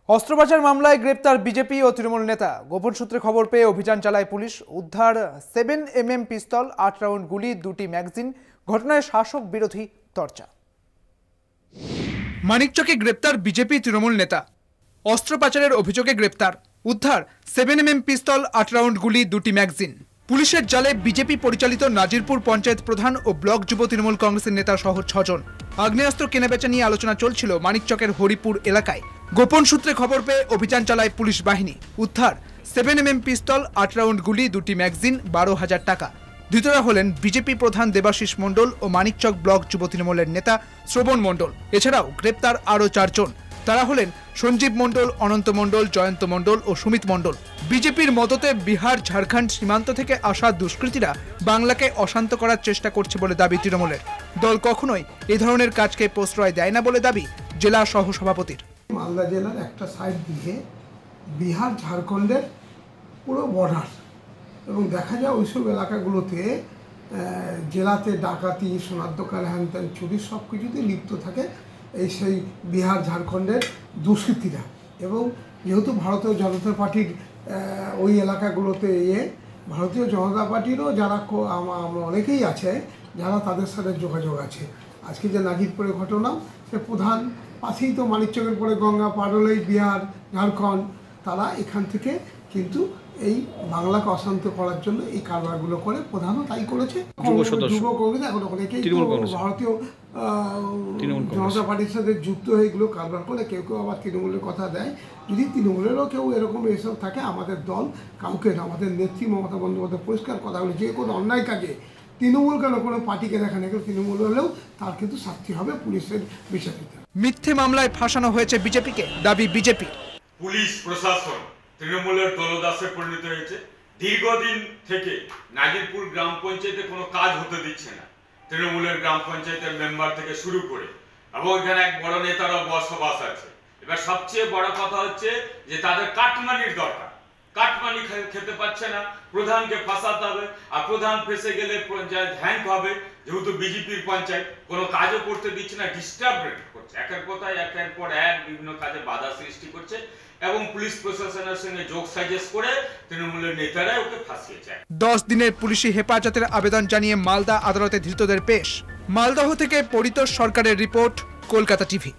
অস্ত্রপাচার মামলায় গ্রেপ্তার বিজেপি ও তৃণমূল নেতা। গোপন সূত্রে খবর পেয়ে অভিযান চালায় পুলিশ। উদ্ধার 7mm পিস্তল, 8 রাউন্ড গুলি, 2টি ম্যাগাজিন। ঘটনায় শাসক বিরোধী চর্চা। মানিকচকে গ্রেপ্তার বিজেপি তৃণমূল নেতা। অস্ত্রপাচারের অভিযোগে গ্রেপ্তার। উদ্ধার 7mm পিস্তল, 8 রাউন্ড গুলি, 2টি ম্যাগাজিন। পুলিশের জালে বিজেপি পরিচালিত নাজিরপুর পঞ্চায়েত প্রধান ও ব্লক যুব তৃণমূল কংগ্রেসের নেতা সহ 6 জন। আগ্নেয়াস্ত্র কেনাবেচা নিয়ে আলোচনা চলছিল মানিকচকের হরিপুর এলাকায়। গোপন সূত্রে খবর পেয়ে অভিযান চালায় পুলিশ বাহিনী। উদ্ধার 7mm পিস্তল, 8 রাউন্ড গুলি, 2টি ম্যাগাজিন, 12,000 টাকা। ধৃতরা হলেন বিজেপি প্রধান দেবাশিস মণ্ডল ও মানিকচক ব্লক যুব তৃণমূলের নেতা শ্রবণ মণ্ডল। এছাড়াও গ্রেপ্তার আরও 4 জন। তারা হলেন সঞ্জীব মণ্ডল, অনন্ত মণ্ডল, জয়ন্ত মণ্ডল ও সুমিত মণ্ডল। বিজেপির মদতে বিহার ঝাড়খণ্ড সীমান্ত থেকে আসা দুষ্কৃতীরা বাংলাকে অশান্ত করার চেষ্টা করছে বলে দাবি তৃণমূলের। দল কখনোই এই ধরনের কাজকে প্রশ্রয় দেয় না বলে দাবি জেলা সহ সভাপতির। মালদা জেলার একটা সাইড দিয়ে বিহার ঝাড়খণ্ডের পুরো বর্ডার, এবং দেখা যায় ওইসব এলাকাগুলোতে জেলাতে ডাকাতি, সোনার দোকান, হ্যানত্যান, চুরি সব কিছুতে লিপ্ত থাকে এই সেই বিহার ঝাড়খণ্ডের দুষ্কৃতীরা। এবং যেহেতু ভারতীয় জনতা পার্টির ওই এলাকাগুলোতে ভারতীয় জনতা পার্টিরও যারা আমরা অনেকেই আছে যারা তাদের সাথে যোগাযোগ আছে। আজকে যে নাজিরপুরের ঘটনা, সে প্রধান পাশেই তো মানিকচকের পরে গঙ্গা পার হলেই বিহার ঝাড়খণ্ড, তারা এখান থেকে কিন্তু এই বাংলাকে অশান্ত করার জন্য এই কারবারগুলো করে। প্রধানও তাই করেছে, যুব কংগ্রেস এখন অনেকেই ভারতীয় জনতা পার্টির সাথে যুক্ত হয়ে এগুলো কারবার করে। কেউ কেউ আবার তৃণমূলের কথা দেয়। যদি তৃণমূলেরও কেউ এরকম এসব থাকে, আমাদের দল কাউকে, আমাদের নেত্রী মমতা বন্দ্যোপাধ্যায় পরিষ্কার কথা বলে, যে কোনো অন্যায় কাজে তৃণমূল কেন কোনো পার্টিকে দেখা নেই, তৃণমূল হলেও তার কিন্তু শাস্তি হবে পুলিশের বিচারিতে। মিথ্যে মামলায় ফাঁসানো হয়েছে বিজেপিকে, দাবি বিজেপি। পুলিশ প্রশাসন তৃণমূলের দলদাসে পরিণত হয়েছে। দীর্ঘদিন থেকে নাজিরপুর গ্রাম পঞ্চায়েতে কোনো কাজ হতে দিচ্ছে না, তৃণমূলের গ্রাম পঞ্চায়েতের মেম্বার থেকে শুরু করে, এবং এখানে এক বড় নেতারও বসবাস আছে। এবার সবচেয়ে বড় কথা হচ্ছে যে তাদের কাটমানির দরকার, কাটমানি খেতে পাচ্ছে না, প্রধানকে ফাঁসাতে হবে। আর প্রধান ফেসে গেলে হ্যাঙ্ক হবে, যেহেতু বিজেপির পঞ্চায়েত কোনো কাজও করতে দিচ্ছে না, ডিস্টার্ব করছে, একের কথায় একের পর এক বিভিন্ন কাজে বাধা সৃষ্টি করছে, এবং পুলিশ প্রশাসনের সঙ্গে যোগ সাজেশ করে তৃণমূলের নেতারা ওকে ফাঁসিয়েছে। 10 দিনের পুলিশি হেফাজতের আবেদন জানিয়ে মালদা আদালতে ধৃতদের পেশ। মালদহ থেকে পরিতোষ সরকারের রিপোর্ট, কলকাতা টিভি।